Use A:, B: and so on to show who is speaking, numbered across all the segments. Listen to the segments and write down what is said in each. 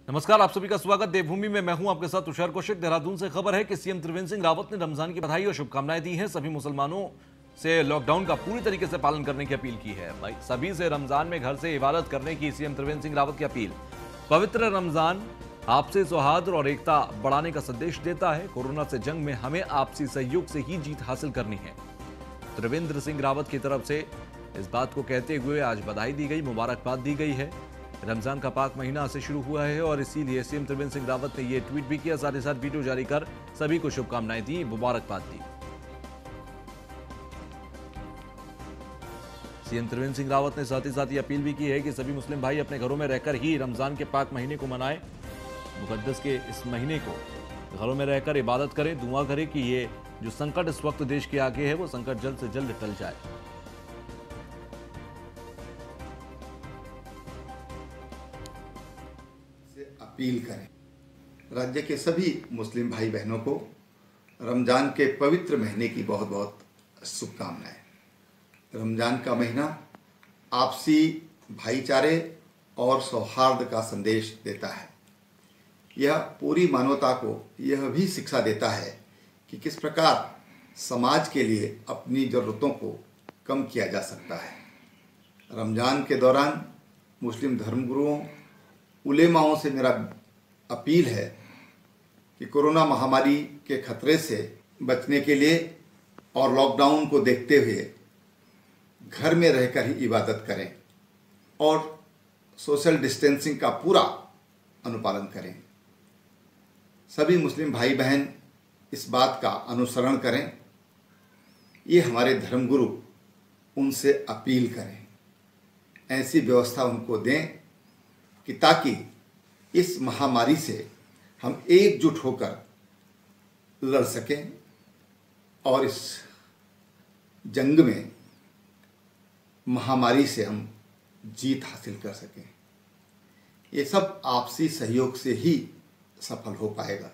A: नमस्कार, आप सभी का स्वागत। देवभूमि में मैं हूं आपके साथ तुषार कौशिक। देहरादून से खबर है कि सीएम त्रिवेंद्र सिंह रावत ने रमजान की बधाई और शुभकामनाएं दी हैं। सभी मुसलमानों से लॉकडाउन का पूरी तरीके से पालन करने की अपील की है। भाई सभी से रमजान में घर से इबादत करने की सीएम त्रिवेंद्र सिंह रावत की अपील। पवित्र रमजान आपसी सौहार्द और एकता बढ़ाने का संदेश देता है। कोरोना से जंग में हमें आपसी सहयोग से ही जीत हासिल करनी है। त्रिवेंद्र सिंह रावत की तरफ से इस बात को कहते हुए आज बधाई दी गई, मुबारकबाद दी गई है। रमजान का पाक महीना आज से शुरू हुआ है और इसीलिए सीएम त्रिवेंद्र सिंह रावत ने यह ट्वीट भी किया, साथ ही साथ वीडियो जारी कर सभी को शुभकामनाएं दी, मुबारकबाद दी। सीएम त्रिवेंद्र सिंह रावत ने साथ ही साथ ये अपील भी की है कि सभी मुस्लिम भाई अपने घरों में रहकर ही रमजान के पाक महीने को मनाएं। मुकद्दस के इस महीने को घरों में रहकर इबादत करें, दुआ करें कि ये जो संकट इस वक्त देश के आगे है वो संकट जल्द से जल्द टल जाए।
B: अपील करें राज्य के सभी मुस्लिम भाई बहनों को रमजान के पवित्र महीने की बहुत बहुत शुभकामनाएं। रमजान का महीना आपसी भाईचारे और सौहार्द का संदेश देता है। यह पूरी मानवता को यह भी शिक्षा देता है कि किस प्रकार समाज के लिए अपनी ज़रूरतों को कम किया जा सकता है। रमजान के दौरान मुस्लिम धर्मगुरुओं उलेमाओं से मेरा अपील है कि कोरोना महामारी के खतरे से बचने के लिए और लॉकडाउन को देखते हुए घर में रहकर ही इबादत करें और सोशल डिस्टेंसिंग का पूरा अनुपालन करें। सभी मुस्लिम भाई बहन इस बात का अनुसरण करें। ये हमारे धर्मगुरु उनसे अपील करें, ऐसी व्यवस्था उनको दें कि ताकि इस महामारी से हम एकजुट होकर लड़ सकें और इस जंग में महामारी से हम जीत हासिल कर सकें। ये सब आपसी सहयोग से ही सफल हो पाएगा।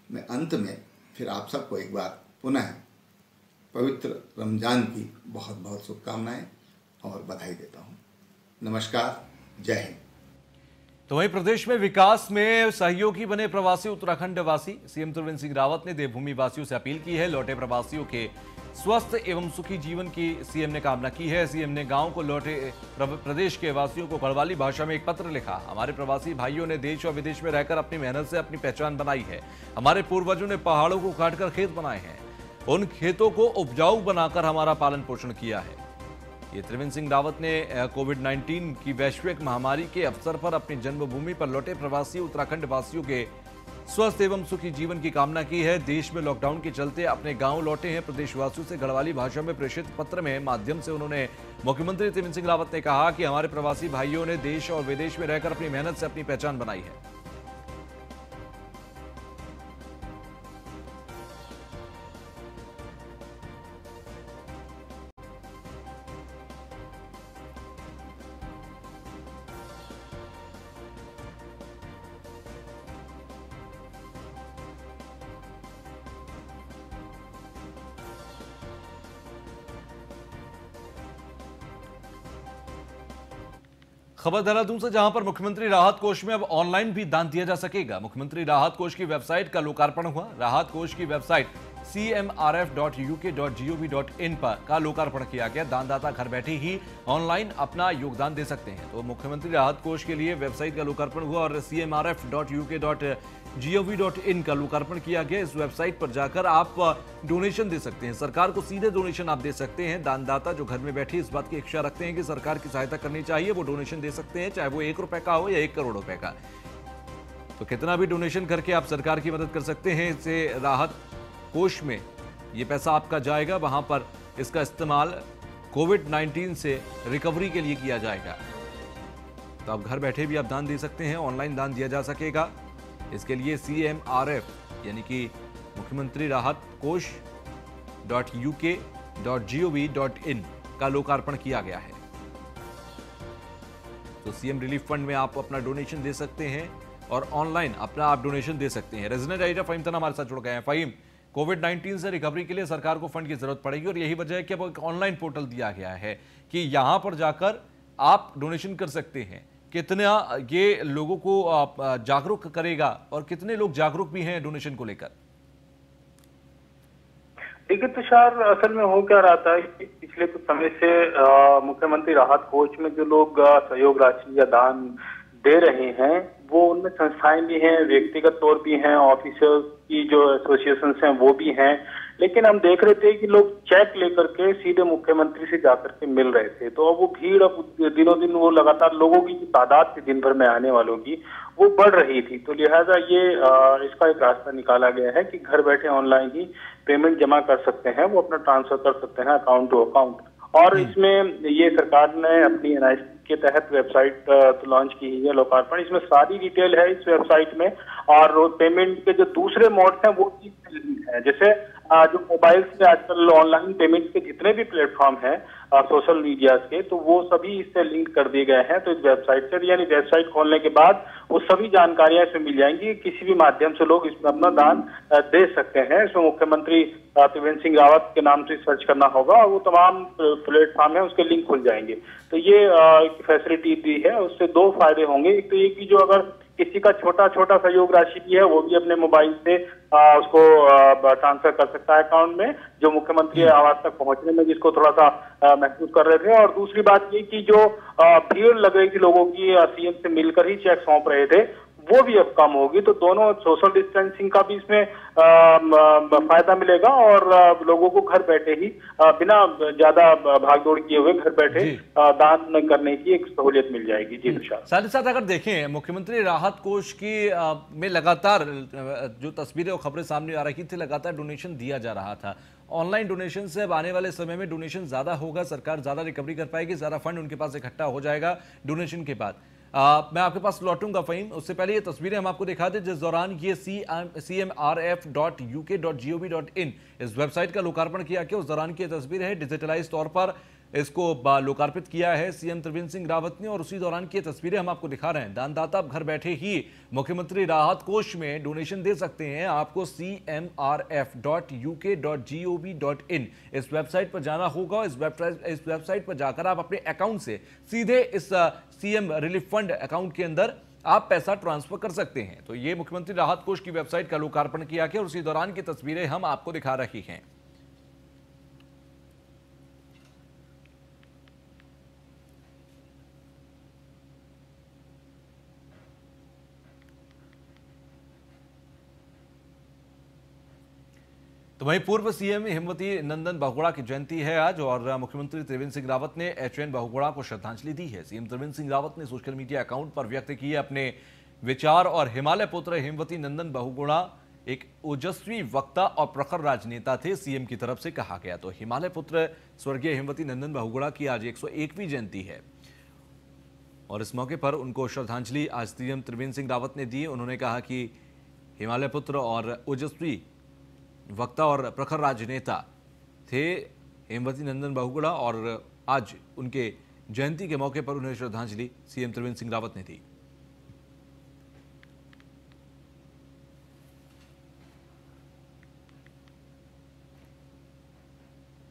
B: मैं अंत में फिर आप सबको एक बार पुनः पवित्र रमजान की बहुत बहुत शुभकामनाएं और बधाई देता हूँ। नमस्कार, जय हिंद।
A: तो वहीं प्रदेश में विकास में सहयोगी बने प्रवासी उत्तराखंड वासी। सीएम त्रिवेंद्र सिंह रावत ने देवभूमि वासियों से अपील की है। लौटे प्रवासियों के स्वस्थ एवं सुखी जीवन की सीएम ने कामना की है। सीएम ने गांव को लौटे प्रदेश के वासियों को गढ़वाली भाषा में एक पत्र लिखा। हमारे प्रवासी भाइयों ने देश और विदेश में रहकर अपनी मेहनत से अपनी पहचान बनाई है। हमारे पूर्वजों ने पहाड़ों को काटकर खेत बनाए हैं, उन खेतों को उपजाऊ बनाकर हमारा पालन पोषण किया है। ये त्रिवेंद्र सिंह रावत ने कोविड-19 की वैश्विक महामारी के अवसर पर अपनी जन्मभूमि पर लौटे प्रवासी उत्तराखंड वासियों के स्वस्थ एवं सुखी जीवन की कामना की है। देश में लॉकडाउन के चलते अपने गांव लौटे हैं प्रदेशवासियों से गढ़वाली भाषा में प्रेषित पत्र में माध्यम से उन्होंने मुख्यमंत्री त्रिवेंद्र सिंह रावत ने कहा कि हमारे प्रवासी भाइयों ने देश और विदेश में रहकर अपनी मेहनत से अपनी पहचान बनाई है। खबर देहरादून से, जहां पर मुख्यमंत्री राहत कोष में अब ऑनलाइन भी दान दिया जा सकेगा। मुख्यमंत्री राहत कोष की वेबसाइट का लोकार्पण हुआ। राहत कोष की वेबसाइट cmrf.uk.gov.in पर का लोकार्पण किया गया। दानदाता घर बैठे ही ऑनलाइन अपना योगदान दे सकते हैं। तो मुख्यमंत्री राहत कोष के लिए वेबसाइट का लोकार्पण हुआ और cmrf.uk.gov.in का लोकार्पण किया गया। इस वेबसाइट पर जाकर आप डोनेशन दे सकते हैं। सरकार को सीधे डोनेशन आप दे सकते हैं। दानदाता जो घर में बैठे इस बात की इच्छा रखते हैं कि सरकार की सहायता करनी चाहिए, वो डोनेशन दे सकते हैं, चाहे वो 1 रुपए का हो या 1 करोड़ रुपए का। तो कितना भी डोनेशन करके आप सरकार की मदद कर सकते हैं। इससे राहत कोष में ये पैसा आपका जाएगा, वहां पर इसका इस्तेमाल कोविड-19 से रिकवरी के लिए किया जाएगा। तो आप घर बैठे भी आप दान दे सकते हैं, ऑनलाइन दान दिया जा सकेगा। इसके लिए CMRF यानी कि मुख्यमंत्री राहत कोष .uk.gov.in का लोकार्पण किया गया है। तो सीएम रिलीफ फंड में आप अपना डोनेशन दे सकते हैं और ऑनलाइन अपना आप डोनेशन दे सकते हैं। रेजिडेंट एडिटर फहीम तना हमारे साथ जुड़ गए हैं। फहीम, कोविड-19 से रिकवरी के लिए सरकार को फंड की जरूरत पड़ेगी और यही वजह है कि अब एक ऑनलाइन पोर्टल दिया गया है कि यहां पर जाकर आप डोनेशन कर सकते हैं। कितना ये लोगों को जागरूक करेगा और कितने लोग जागरूक भी हैं डोनेशन को लेकर?
C: देखिए तुषार, असल में हो क्या रहा था कि पिछले कुछ समय से मुख्यमंत्री राहत कोष में जो लोग सहयोग राशि या दान दे रहे हैं, वो उनमें संस्थाएं भी हैं, व्यक्तिगत तौर भी हैं, ऑफिसर्स की जो एसोसिएशन हैं वो भी हैं। लेकिन हम देख रहे थे कि लोग चेक लेकर के सीधे मुख्यमंत्री से जाकर के मिल रहे थे। तो अब वो भीड़, अब दिनों दिन वो लगातार लोगों की तादाद थी दिन भर में आने वालों की, वो बढ़ रही थी। तो लिहाजा ये इसका एक रास्ता निकाला गया है कि घर बैठे ऑनलाइन ही पेमेंट जमा कर सकते हैं, वो अपना ट्रांसफर कर सकते हैं अकाउंट टू अकाउंट। और इसमें ये सरकार ने अपनी NIC के तहत वेबसाइट तो लॉन्च की है, लोकार्पण। इसमें सारी डिटेल है इस वेबसाइट में, और पेमेंट के जो दूसरे मोड्स हैं वो भी लिंक है। जैसे जो मोबाइल से आजकल ऑनलाइन पेमेंट के जितने भी प्लेटफॉर्म हैं सोशल मीडिया के, तो वो सभी इससे लिंक कर दिए गए हैं। तो इस वेबसाइट से, यानी वेबसाइट खोलने के बाद वो सभी जानकारियां इसमें मिल जाएंगी। किसी भी माध्यम से लोग इसमें अपना दान दे सकते हैं। इसमें मुख्यमंत्री त्रिवेंद्र सिंह रावत के नाम से सर्च करना होगा और वो तमाम प्लेटफॉर्म है उसके लिंक खुल जाएंगे। तो ये फैसिलिटी दी है, उससे दो फायदे होंगे। एक तो ये कि जो अगर किसी का छोटा छोटा सहयोग राशि भी है, वो भी अपने मोबाइल से उसको ट्रांसफर कर सकता है अकाउंट में, जो मुख्यमंत्री आवास तक पहुंचने में जिसको थोड़ा सा महसूस कर रहे थे। और दूसरी बात ये कि जो भीड़ लग रही थी लोगों की, CM से मिलकर ही चेक सौंप रहे थे, वो भी अब कम होगी। तो दोनों सोशल डिस्टेंसिंग का भी इसमें फायदा मिलेगा और लोगों को घर बैठे ही बिना ज्यादा भागदौड़ किए हुए घर बैठे दान करने की एक सहूलियत मिल जाएगी। जी तुषार,
A: साथ ही साथ अगर देखें मुख्यमंत्री राहत कोष की में लगातार जो तस्वीरें और खबरें सामने आ रही थी, लगातार डोनेशन दिया जा रहा था। ऑनलाइन डोनेशन से अब आने वाले समय में डोनेशन ज्यादा होगा, सरकार ज्यादा रिकवरी कर पाएगी, ज्यादा फंड उनके पास इकट्ठा हो जाएगा डोनेशन के बाद। मैं आपके पास लौटूंगा फ़हीम, उससे पहले ये तस्वीरें हम आपको दिखा दें जिस दौरान ये cmrf.uk.gov.in इस वेबसाइट का लोकार्पण किया गया। उस दौरान की तस्वीर है, डिजिटलाइज तौर पर इसको लोकार्पित किया है CM त्रिवेंद्र सिंह रावत ने, और उसी दौरान की तस्वीरें हम आपको दिखा रहे हैं। दानदाता अब घर बैठे ही मुख्यमंत्री राहत कोष में डोनेशन दे सकते हैं। आपको cmrf.uk.gov.in इस वेबसाइट पर जाना होगा। इस वेबसाइट पर जाकर आप अपने अकाउंट से सीधे इस CM रिलीफ फंड अकाउंट के अंदर आप पैसा ट्रांसफर कर सकते हैं। तो ये मुख्यमंत्री राहत कोष की वेबसाइट का लोकार्पण किया गया और उसी दौरान की तस्वीरें हम आपको दिखा रही हैं। तो वहीं पूर्व CM हेमवती नंदन बहुगुणा की जयंती है आज, और मुख्यमंत्री त्रिवेंद्र सिंह रावत ने HN बहुगुणा को श्रद्धांजलि दी है। CM त्रिवेंद्र सिंह रावत ने सोशल मीडिया अकाउंट पर व्यक्त किए अपने विचार, और हिमालय पुत्र हेमवती नंदन बहुगुणा एक ओजस्वी वक्ता और प्रखर राजनेता थे, CM की तरफ से कहा गया। तो हिमालय पुत्र स्वर्गीय हेमवती नंदन बहुगुणा की आज 101वीं जयंती है और इस मौके पर उनको श्रद्धांजलि आज CM त्रिवेंद्र सिंह रावत ने दी। उन्होंने कहा कि हिमालय पुत्र और ओजस्वी वक्ता और प्रखर राजनेता थे हेमवती नंदन बहुगुणा, और आज उनके जयंती के मौके पर उन्हें श्रद्धांजलि CM त्रिवेंद्र सिंह रावत ने दी।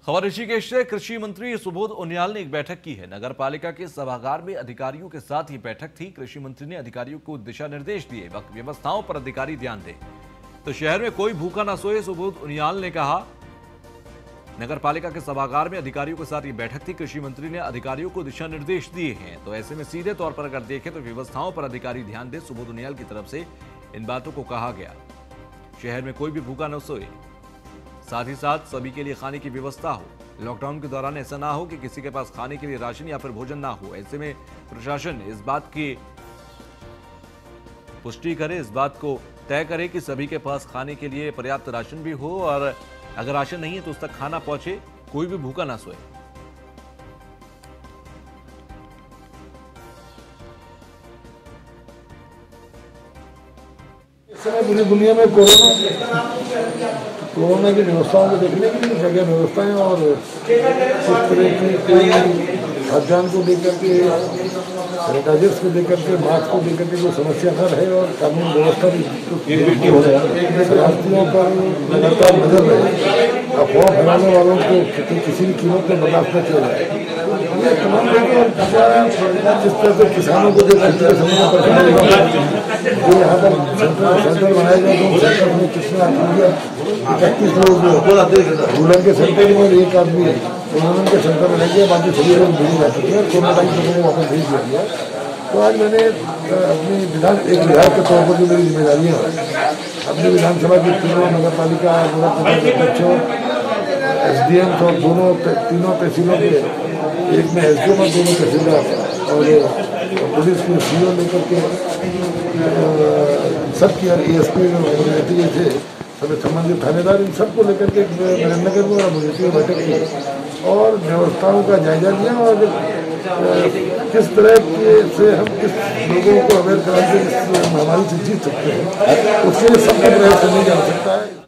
A: खबर ऋषिकेश से कृषि मंत्री सुबोध उनियाल ने एक बैठक की है। नगर पालिका के सभागार में अधिकारियों के साथ ही बैठक थी। कृषि मंत्री ने अधिकारियों को दिशा निर्देश दिए, व्यवस्थाओं पर अधिकारी ध्यान दें तो शहर में कोई भूखा ना सोए। सुबोध उनियाल ने कहा नगर पालिका के सभागार में अधिकारियों के साथ ये बैठक थी। कृषि मंत्री ने अधिकारियों को दिशा निर्देश दिए हैं, तो ऐसे में सीधे तौर पर अगर देखें तो व्यवस्थाओं पर अधिकारी ध्यान दें। सुबोध उनियाल की तरफ से इन बातों को कहा गया। शहर में कोई भी भूखा न सोए, साथ ही साथ सभी के लिए खाने की व्यवस्था हो। लॉकडाउन के दौरान ऐसा ना हो कि किसी के पास खाने के लिए राशन या फिर भोजन ना हो। ऐसे में प्रशासन इस बात की पुष्टि करे, इस बात को तय करे कि सभी के पास खाने के लिए पर्याप्त राशन भी हो, और अगर राशन नहीं है तो उस तक खाना पहुंचे, कोई भी भूखा ना सोए।
D: इस समय पूरी दुनिया में कोरोना की व्यवस्थाओं को देखने के लिए जगह व्यवस्थाएं और इस तरह की अभियान को लेकर के, सैनिटाइजर्स को लेकर के, मास्क को लेकर के कोई समस्या न रहे और कानून व्यवस्था भी शरारतियों पर लगातार नजर रहे। अफवाह फैलाने वालों को किसी भी कीमत पर बर्दाश्त न किया जाए। ये तमाम लोगों जिस तरह से किसानों को जो पिछले समय में परेशानी जो यहाँ पर सेंटर बनाए गए तो सेंटर में कितना 31 लोग दुल्हन के सेंटर में और एक आदमी उन्होंने के सेंटर में रह गया, बाकी सभी लोग भेजे जा चुके हैं। कोरोना टाइम लोगों को वापस भेज दिया गया। तो आज मैंने अपनी एक विधायक के तौर पर जो मेरी जिम्मेदारियाँ अपनी विधानसभा की तीनों नगर पालिका अध्यक्षों SDM और तीनों तहसीलों के, एक में SDM और दोनों तहसीलदार और पुलिस के CO लेकर के सबकी ASP अमेठी थे, सभी संबंधित थानेदार, इन सबको लेकर के नगर में अमेठी में बैठक की और व्यवस्थाओं का जायजा लिया और किस तरह से हम किस लोगों को अवेयर करा के इस महामारी से जीत सकते हैं, उसके लिए सबका प्रयास करने की आवश्यकता है।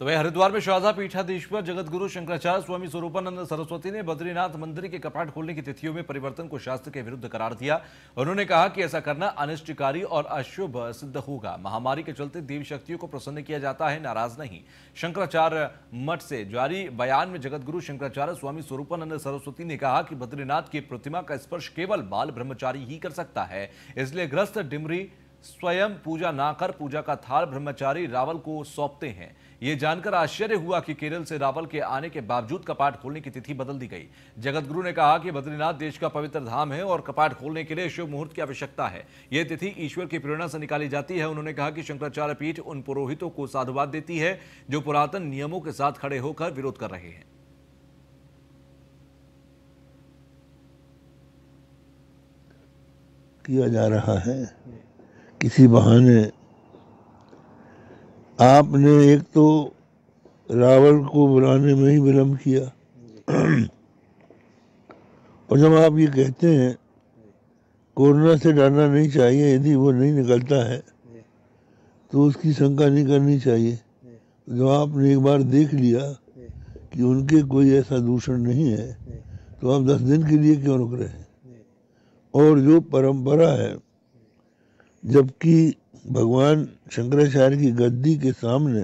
A: तो वही हरिद्वार में शारदा पीठाधीश्वर जगत गुरु शंकराचार्य स्वामी स्वरूपानंद सरस्वती ने बद्रीनाथ मंदिर के कपाट खोलने की तिथियों में परिवर्तन को शास्त्र के विरुद्ध करार दिया। उन्होंने कहा कि ऐसा करना अनिष्टकारी और अशुभ सिद्ध होगा। महामारी के चलते देवी शक्तियों को प्रसन्न किया जाता है, नाराज नहीं। शंकराचार्य मठ से जारी बयान में जगत गुरु शंकराचार्य स्वामी स्वरूपानंद सरस्वती ने कहा कि बद्रीनाथ की प्रतिमा का स्पर्श केवल बाल ब्रह्मचारी ही कर सकता है, इसलिए ग्रस्त डिमरी स्वयं पूजा ना कर पूजा का थाल ब्रह्मचारी रावल को सौंपते हैं। ये जानकर आश्चर्य हुआ कि केरल से रावल के आने के बावजूद कपाट खोलने की तिथि बदल दी गई। जगत गुरु ने कहा कि बद्रीनाथ देश का पवित्र धाम है और कपाट खोलने के लिए शुभ मुहूर्त की आवश्यकता है। ये तिथि ईश्वर की प्रेरणा से निकाली जाती है। उन्होंने कहा कि शंकराचार्य पीठ उन पुरोहितों को साधुवाद देती है जो पुरातन नियमों के साथ खड़े होकर विरोध कर रहे हैं।
E: किया जा रहा है किसी बहाने। आपने एक तो रावण को बुलाने में ही विलम्ब किया और जब आप ये कहते हैं कोरोना से डरना नहीं चाहिए, यदि वो नहीं निकलता है तो उसकी शंका नहीं करनी चाहिए। जब आपने एक बार देख लिया कि उनके कोई ऐसा दूषण नहीं है तो आप 10 दिन के लिए क्यों रुक रहे हैं? और जो परंपरा है, जबकि भगवान शंकराचार्य की गद्दी के सामने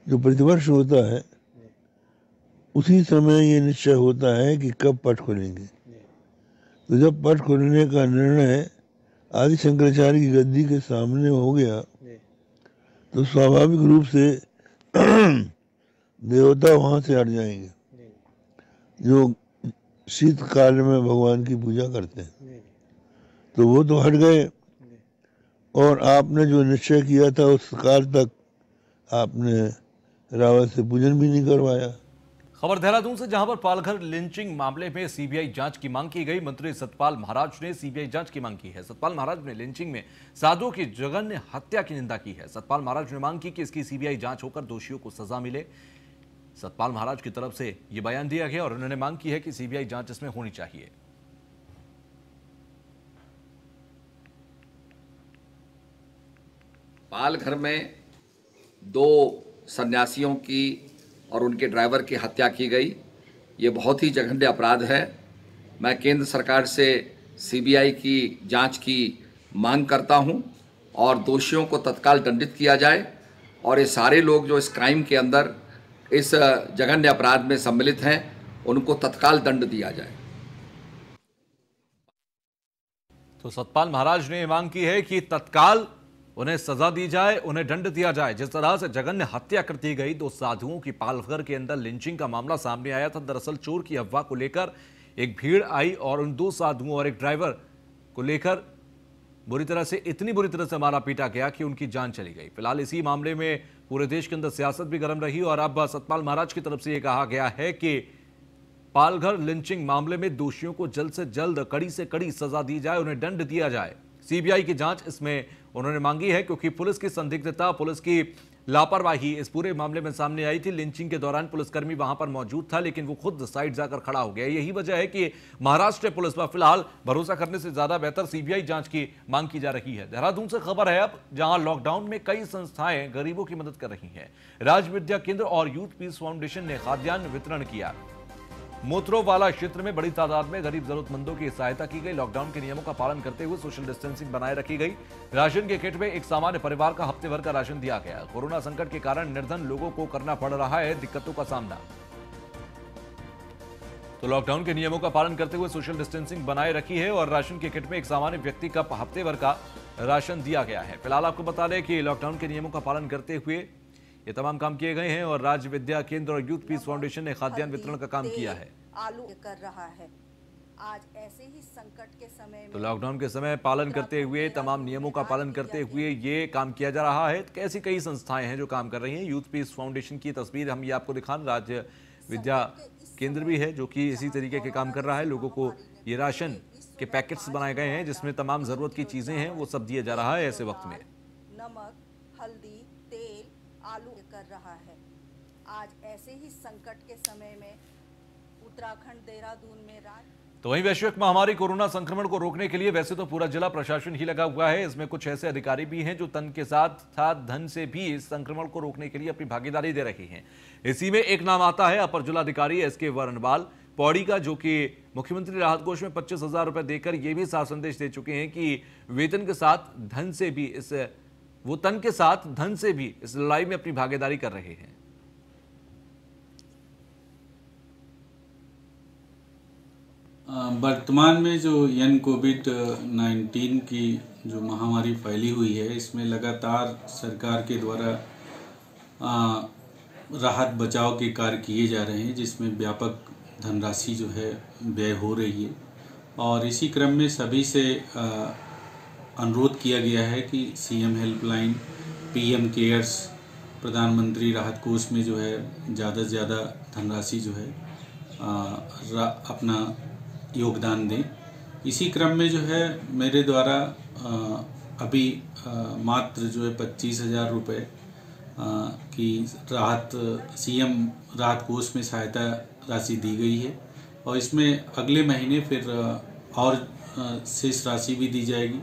E: जो प्रतिवर्ष होता है उसी समय ये निश्चय होता है कि कब पट खोलेंगे। तो जब पट खोलने का निर्णय आदि शंकराचार्य की गद्दी के सामने हो गया तो स्वाभाविक रूप से देवता वहाँ से हट जाएंगे जो शीतकाल में भगवान की पूजा करते हैं। तो वो तो हट गए और आपने जो निश्चय किया था उस काल तक आपने रावल से पूजन भी नहीं करवाया।
A: खबर देहरादून से, जहां पर पालघर लिंचिंग मामले में सीबीआई जांच की मांग की गई। मंत्री सतपाल महाराज ने सीबीआई जांच की मांग की है। सतपाल महाराज ने लिंचिंग में साधुओं की जघन्य हत्या की निंदा की है। सतपाल महाराज ने मांग की कि इसकी सीबीआई जांच होकर दोषियों को सजा मिले। सतपाल महाराज की तरफ से यह बयान दिया गया और उन्होंने मांग की है कि सीबीआई जांच इसमें होनी चाहिए।
F: पालघर में 2 सन्यासियों की और उनके ड्राइवर की हत्या की गई। ये बहुत ही जघन्य अपराध है। मैं केंद्र सरकार से सीबीआई की जांच की मांग करता हूं और दोषियों को तत्काल दंडित किया जाए और ये सारे लोग जो इस क्राइम के अंदर, इस जघन्य अपराध में सम्मिलित हैं, उनको तत्काल दंड दिया जाए।
A: तो सतपाल महाराज ने मांग की है कि तत्काल उन्हें सजा दी जाए, उन्हें दंड दिया जाए। जिस तरह से जघन्य हत्या कर दी गई 2 साधुओं की पालघर के अंदर लिंचिंग का मामला सामने आया था। दरअसल चोर की अफवाह को लेकर एक भीड़ आई और उन 2 साधुओं और एक ड्राइवर को लेकर इतनी बुरी तरह से मारा पीटा गया कि उनकी जान चली गई। फिलहाल इसी मामले में पूरे देश के अंदर सियासत भी गर्म रही और अब सतपाल महाराज की तरफ से यह कहा गया है कि पालघर लिंचिंग मामले में दोषियों को जल्द से जल्द कड़ी से कड़ी सजा दी जाए, उन्हें दंड दिया जाए। सीबीआई की जांच इसमें उन्होंने मांगी है क्योंकि पुलिस की संदिग्धता, पुलिस की लापरवाही इस पूरे मामले में सामने आई थी। लिंचिंग के दौरान पुलिसकर्मी वहां पर मौजूद था लेकिन वो खुद साइड जाकर खड़ा हो गया। यही वजह है कि महाराष्ट्र पुलिस पर फिलहाल भरोसा करने से ज्यादा बेहतर सीबीआई जांच की मांग की जा रही है। देहरादून से खबर है अब, जहां लॉकडाउन में कई संस्थाएं गरीबों की मदद कर रही हैं। राज विद्या केंद्र और यूथ पीस फाउंडेशन ने खाद्यान्न वितरण किया। मोत्रोवाला क्षेत्र में बड़ी तादाद में गरीब जरूरतमंदों की सहायता की गई। लॉकडाउन के नियमों का पालन करते हुए सोशल डिस्टेंसिंग बनाए रखी गई। राशन के किट में एक सामान्य परिवार का हफ्ते भर का राशन दिया गया। कोरोना संकट के कारण निर्धन लोगों को करना पड़ रहा है दिक्कतों का सामना। तो लॉकडाउन के नियमों का पालन करते हुए सोशल डिस्टेंसिंग बनाए रखी है और राशन के किट में एक सामान्य व्यक्ति का हफ्ते भर का राशन दिया गया है। फिलहाल आपको बता दें कि लॉकडाउन के नियमों का पालन करते हुए ये तमाम काम किए गए हैं और राज्य विद्या केंद्र और यूथ पीस फाउंडेशन ने खाद्यान्न वितरण का काम किया है।
G: आलू कर रहा है आज ऐसे ही संकट के समय में।
A: तो लॉकडाउन के समय पालन करते हुए, तमाम नियमों का पालन करते हुए ये काम किया जा रहा है। ऐसी कई संस्थाएं हैं जो काम कर रही हैं। यूथ पीस फाउंडेशन की तस्वीर हम ये आपको दिखा रहे हैं। राज्य विद्या केंद्र भी है जो कि इसी तरीके के काम कर रहा है। लोगों को ये राशन के पैकेट्स बनाए गए हैं जिसमें तमाम जरूरत की चीजें हैं, वो सब दिया जा रहा है ऐसे वक्त में।
G: नमक, हल्दी, तेल, आलू कर रहा है आज ऐसे ही संकट के समय में। उत्तराखंड देहरादून में
A: तो वहीं वैश्विक महामारी कोरोना संक्रमण को रोकने के लिए वैसे तो पूरा जिला प्रशासन ही लगा हुआ है। इसमें कुछ ऐसे अधिकारी भी हैं जो तन के साथ साथ धन से भी इस संक्रमण को रोकने के लिए अपनी भागीदारी दे रही हैं। इसी में एक नाम आता है अपर जिलाधिकारी एसके वर्णवाल पौड़ी का, जो कि मुख्यमंत्री राहत कोष में 25,000 रुपए देकर यह भी साफ संदेश दे चुके हैं कि वेतन के साथ धन से भी वो तन के साथ धन से भी इस लड़ाई में अपनी भागीदारी कर रहे हैं।
H: वर्तमान में जो कोविड-19 की जो महामारी फैली हुई है, इसमें लगातार सरकार के द्वारा राहत बचाव के कार्य किए जा रहे हैं, जिसमें व्यापक धनराशि जो है व्यय हो रही है। और इसी क्रम में सभी से अनुरोध किया गया है कि सीएम हेल्पलाइन, पीएम केयर्स, प्रधानमंत्री राहत कोष में जो है ज़्यादा से ज़्यादा धनराशि जो है अपना योगदान दें। इसी क्रम में जो है मेरे द्वारा अभी मात्र जो है 25,000 रुपये की राहत सीएम राहत कोष में सहायता राशि दी गई है और इसमें अगले महीने फिर और शेष राशि भी दी जाएगी।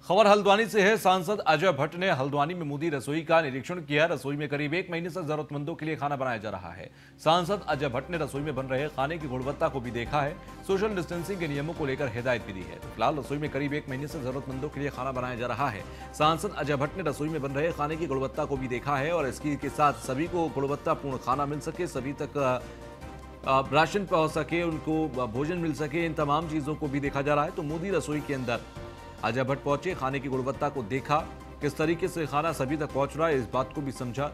A: खबर हल्द्वानी से है। सांसद अजय भट्ट ने हल्द्वानी में मोदी रसोई का निरीक्षण किया। रसोई में करीब 1 महीने से जरूरतमंदों के लिए खाना बनाया जा रहा है। सांसद अजय भट्ट ने रसोई में बन रहे खाने की गुणवत्ता को भी देखा है। सोशल डिस्टेंसिंग के नियमों को लेकर हिदायत भी दी है। तो फिलहाल रसोई में करीब 1 महीने से जरूरतमंदों के लिए खाना बनाया जा रहा है। सांसद अजय भट्ट ने रसोई में बन रहे खाने की गुणवत्ता को भी देखा है और इसके के साथ सभी को गुणवत्तापूर्ण खाना मिल सके, सभी तक राशन पहुंच सके, उनको भोजन मिल सके, इन तमाम चीजों को भी देखा जा रहा है। तो मोदी रसोई के अंदर अजय भट्ट पहुंचे, खाने की गुणवत्ता को देखा, किस तरीके से खाना सभी तक पहुंच रहा है, इस बात को भी समझा।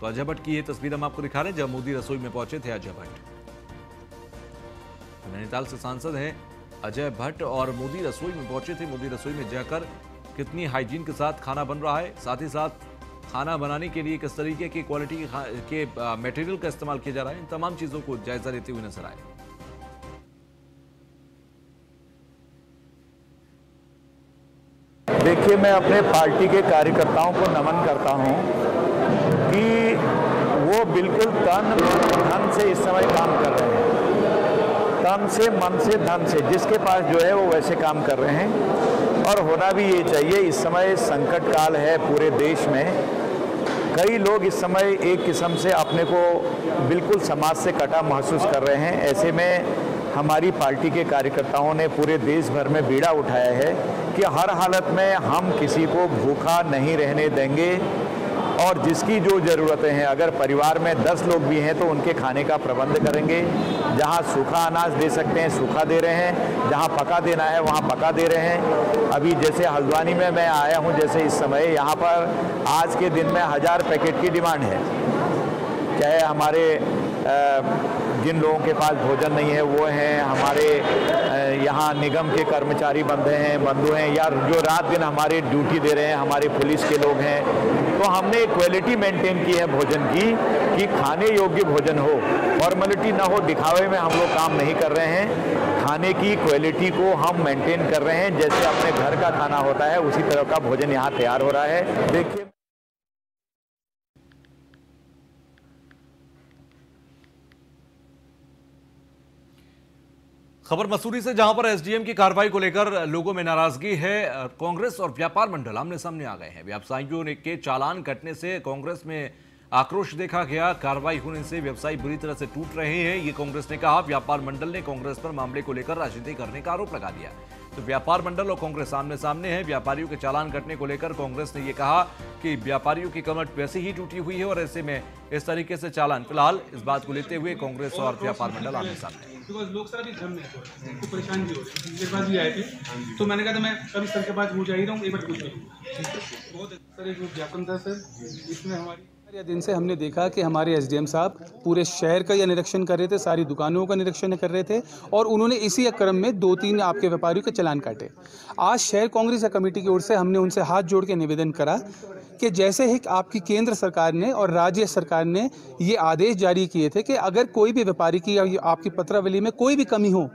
A: तो अजय भट्ट की ये तस्वीर हम आपको दिखा रहे हैं जब मोदी रसोई में पहुंचे थे अजय भट्ट। नैनीताल से सांसद हैं अजय भट्ट और मोदी रसोई में पहुंचे थे। मोदी रसोई में जाकर कितनी हाइजीन के साथ खाना बन रहा है, साथ ही साथ खाना बनाने के लिए किस तरीके की क्वालिटी के मटेरियल का इस्तेमाल किया जा रहा है, इन तमाम चीजों को जायजा लेते हुए नजर आए।
I: देखिए, मैं अपने पार्टी के कार्यकर्ताओं को नमन करता हूं कि वो बिल्कुल तन धन से इस समय काम कर रहे हैं। तन से, मन से, धन से, जिसके पास जो है वो वैसे काम कर रहे हैं और होना भी ये चाहिए। इस समय संकट काल है पूरे देश में। कई लोग इस समय एक किस्म से अपने को बिल्कुल समाज से कटा महसूस कर रहे हैं। ऐसे में हमारी पार्टी के कार्यकर्ताओं ने पूरे देश भर में बीड़ा उठाया है कि हर हालत में हम किसी को भूखा नहीं रहने देंगे और जिसकी जो ज़रूरतें हैं, अगर परिवार में 10 लोग भी हैं तो उनके खाने का प्रबंध करेंगे। जहां सूखा अनाज दे सकते हैं सूखा दे रहे हैं, जहां पका देना है वहां पका दे रहे हैं। अभी जैसे हल्द्वानी में मैं आया हूं, जैसे इस समय यहाँ पर आज के दिन में 1000 पैकेट की डिमांड है। चाहे हमारे जिन लोगों के पास भोजन नहीं है वो हैं, हमारे यहाँ निगम के कर्मचारी बंधु हैं या जो रात दिन हमारे ड्यूटी दे रहे हैं, हमारे पुलिस के लोग हैं। तो हमने क्वालिटी मेंटेन की है भोजन की कि खाने योग्य भोजन हो, फॉर्मेलिटी ना हो, दिखावे में हम लोग काम नहीं कर रहे हैं। खाने की क्वालिटी को हम मेंटेन कर रहे हैं। जैसे अपने घर का खाना होता है उसी तरह का भोजन यहाँ तैयार हो रहा है। देखिए,
A: खबर मसूरी से, जहां पर एसडीएम की कार्रवाई को लेकर लोगों में नाराजगी है। कांग्रेस और व्यापार मंडल आमने सामने आ गए हैं। व्यवसायियों के चालान कटने से कांग्रेस में आक्रोश देखा गया। कार्रवाई होने से व्यवसायी बुरी तरह से टूट रहे हैं, ये कांग्रेस ने कहा। व्यापार मंडल ने कांग्रेस पर मामले को लेकर राजनीति करने का आरोप लगा दिया। तो व्यापार मंडल और कांग्रेस आमने सामने है। व्यापारियों के चालान कटने को लेकर कांग्रेस ने यह कहा कि व्यापारियों की कमर वैसे ही टूटी हुई है और ऐसे में इस तरीके से चालान, फिलहाल इस बात को लेते हुए कांग्रेस और व्यापार मंडल आमने सामने।
J: बिकॉज लोग सर अभी जम नहीं हो रहे, उनको परेशान भी हो रहे हैं। मेरे पास भी आए थे तो मैंने कहा था मैं कभी सर के पास मुझे आ ही रहा हूँ, एक बार पूछ लूँ। बहुत सर एक ज्ञापन था सर, इसमें हमारी दिन से हमने देखा कि हमारे एसडीएम साहब पूरे शहर का यह निरीक्षण कर रहे थे, सारी दुकानों का निरीक्षण कर रहे थे और उन्होंने इसी क्रम में 2-3 आपके व्यापारियों के चालान काटे। आज शहर कांग्रेस कमेटी की ओर से हमने उनसे हाथ जोड़ के निवेदन करा कि जैसे ही आपकी केंद्र सरकार ने और राज्य सरकार ने ये आदेश जारी किए थे कि अगर कोई भी व्यापारी की या आपकी पत्रावली में कोई भी कमी हो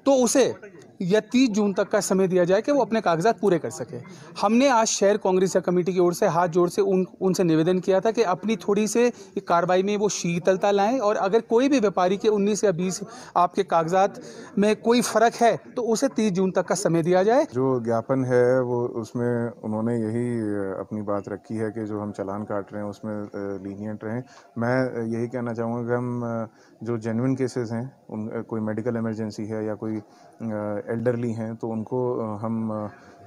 J: तो उसे या 30 जून तक का समय दिया जाए कि वो अपने कागजात पूरे कर सके। हमने आज शहर कांग्रेस कमेटी की ओर से हाथ जोड़ से उनसे निवेदन किया था कि अपनी थोड़ी से कार्रवाई में वो शीतलता लाएं और अगर कोई भी व्यापारी के 19 या 20 आपके कागजात में कोई फ़र्क है तो उसे 30 जून तक का समय दिया जाए।
K: जो ज्ञापन है वो उसमें उन्होंने यही अपनी बात रखी है कि जो हम चालान काट रहे हैं उसमें लीनियंट रहें। मैं यही कहना चाहूँगा कि हम जो जेन्युइन केसेस हैं, उन कोई मेडिकल इमरजेंसी है या कोई एल्डरली हैं तो उनको हम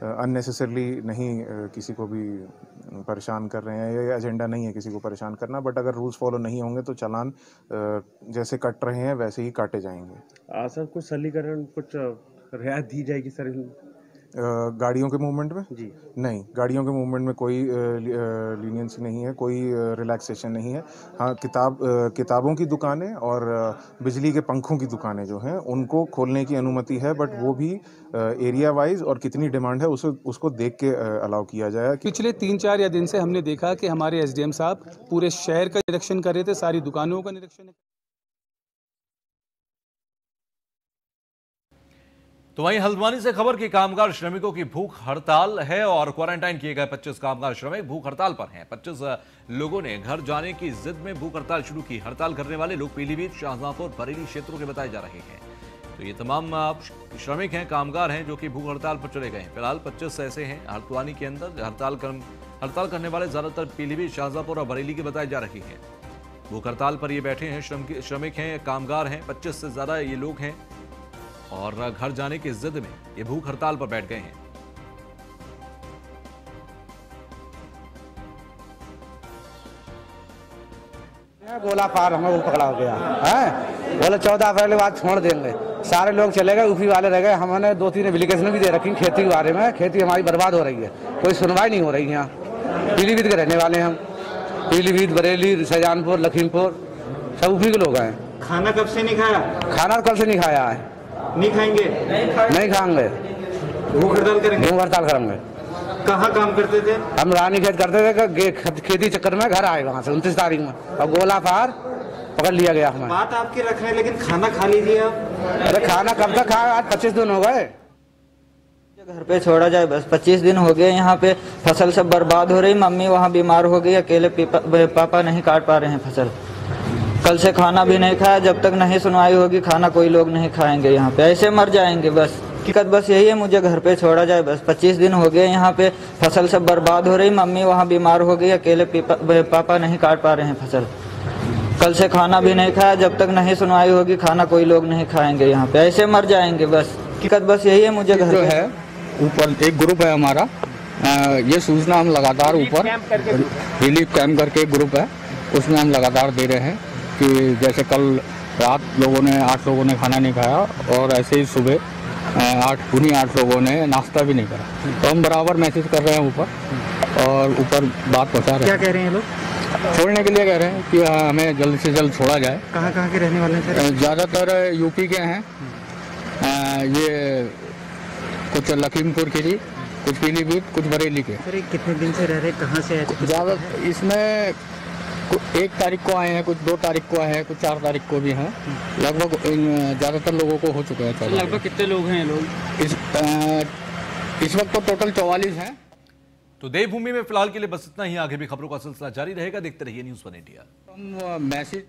K: अननेसेसरली नहीं किसी को भी परेशान कर रहे हैं। ये एजेंडा नहीं है किसी को परेशान करना, बट अगर रूल्स फॉलो नहीं होंगे तो चालान जैसे कट रहे हैं वैसे ही काटे जाएंगे।
L: सर कुछ सरलीकरण, कुछ रियायत दी जाएगी सर
K: गाड़ियों के मूवमेंट में?
L: जी
K: नहीं, गाड़ियों के मूवमेंट में कोई लीनियंसी नहीं है, कोई रिलैक्सेशन नहीं है। हाँ, किताबों की दुकानें और बिजली के पंखों की दुकानें जो हैं उनको खोलने की अनुमति है, बट वो भी एरिया वाइज और कितनी डिमांड है उसको देख के अलाउ किया जाए।
J: पिछले 3-4 दिन से हमने देखा कि हमारे एसडीएम साहब पूरे शहर का निरीक्षण कर रहे थे, सारी दुकानों का निरीक्षण।
A: तो वहीं हल्द्वानी से खबर कि कामगार श्रमिकों की भूख हड़ताल है और क्वारंटाइन किए गए 25 कामगार श्रमिक भूख हड़ताल पर हैं। 25 लोगों ने घर जाने की जिद में भूख हड़ताल शुरू की। हड़ताल करने वाले लोग पीलीभीत, शाहजहांपुर, बरेली क्षेत्रों के बताए जा रहे हैं। तो ये तमाम श्रमिक हैं, कामगार हैं जो कि भूख हड़ताल पर चले गए हैं। फिलहाल 25 ऐसे हैं हल्द्वानी के अंदर। हड़ताल करने वाले ज्यादातर पीलीभीत, शाहजहांपुर और बरेली के बताए जा रहे हैं। भूख हड़ताल पर ये बैठे हैं, श्रमिक हैं, कामगार हैं। 25 से ज्यादा ये लोग हैं और घर जाने की जिद में ये भूख हड़ताल पर बैठ गए हैं।
M: गोला पार हमें वो पकड़ा हो गया है, बोले 14 अप्रैल के बाद छोड़ देंगे। सारे लोग चले गए, यूपी वाले रह गए। हमने 2-3 एप्लीकेशन भी दे रखी खेती के बारे में। खेती हमारी बर्बाद हो रही है, कोई सुनवाई नहीं हो रही है। यहाँ पीलीभीत के रहने वाले हम, पीलीभीत, बरेली, शाहजहांपुर, लखीमपुर, सब यूपी के लोग हैं।
L: खाना कब से नहीं खाया?
M: खाना कल से नहीं खाया है।
L: नहीं खाएंगे? नहीं
M: खाएंगे,
L: भूख हड़ताल करेंगे।
M: भूख हड़ताल करेंगे।
L: कहाँ काम करते थे?
M: हम रानी खेत करते थे, खेती चक्कर में घर आए वहाँ से 29 तारीख में, और गोला पार पकड़ लिया गया हमें।
L: बात आपकी रख रहे हैं, लेकिन खाना खा लीजिए आप।
M: अरे खाना कब तक खाया? आज 25 दिन हो गए।
N: घर पे छोड़ा जाए बस, 25 दिन हो गए। यहाँ पे फसल सब बर्बाद हो रही। मम्मी वहाँ बीमार हो गई, अकेले पापा नहीं काट पा रहे हैं फसल। कल से खाना भी नहीं खाया। जब तक नहीं सुनवाई होगी खाना कोई लोग नहीं खाएंगे। यहाँ पे ऐसे मर जाएंगे बस। दिक्कत बस यही है, मुझे घर पे छोड़ा जाए बस। 25 दिन हो गए। यहाँ पे फसल सब बर्बाद हो रही। मम्मी वहाँ बीमार हो गई, अकेले पापा नहीं काट पा रहे हैं फसल। कल से खाना भी नहीं खाया। जब तक नहीं सुनवाई होगी खाना कोई लोग नहीं खाएंगे। यहाँ पे ऐसे मर जाएंगे बस। दिक्कत बस यही है, मुझे घर पे है।
O: ऊपर एक ग्रुप है हमारा, ये सूचना हम लगातार ऊपर रिलीफ कैंप करके एक ग्रुप है, उसमें हम लगातार दे रहे हैं कि जैसे कल रात 8 लोगों ने खाना नहीं खाया और ऐसे ही सुबह 8 लोगों ने नाश्ता भी नहीं करा। तो हम बराबर मैसेज कर रहे हैं ऊपर और ऊपर बात पहुँचा रहे हैं।
L: क्या कह रहे हैं लोग?
O: छोड़ने के लिए कह रहे हैं कि हमें जल्द से जल्द छोड़ा जाए।
L: कहाँ के रहने वाले हैं?
O: ज़्यादातर यूपी के हैं, ये कुछ लखीमपुर खीरी, कुछ पीलीभीत, कुछ बरेली के।
L: सर कितने दिन से रह रहे, कहाँ से आए थे?
O: ज़्यादा इसमें 1 तारीख को आए हैं, कुछ 2 तारीख को आए हैं, कुछ 4 तारीख को भी हैं। लगभग ज़्यादातर लोगों को हो चुके हैं।
L: लगभग कितने लोग हैं लोग?
O: इस वक्त तो टोटल 44 हैं।
A: तो देवभूमि में फिलहाल के लिए बस इतना ही। आगे भी खबरों का सिलसिला जारी रहेगा। देखते रहिए न्यूज़ 1 इंडिया।
O: हम मैसेज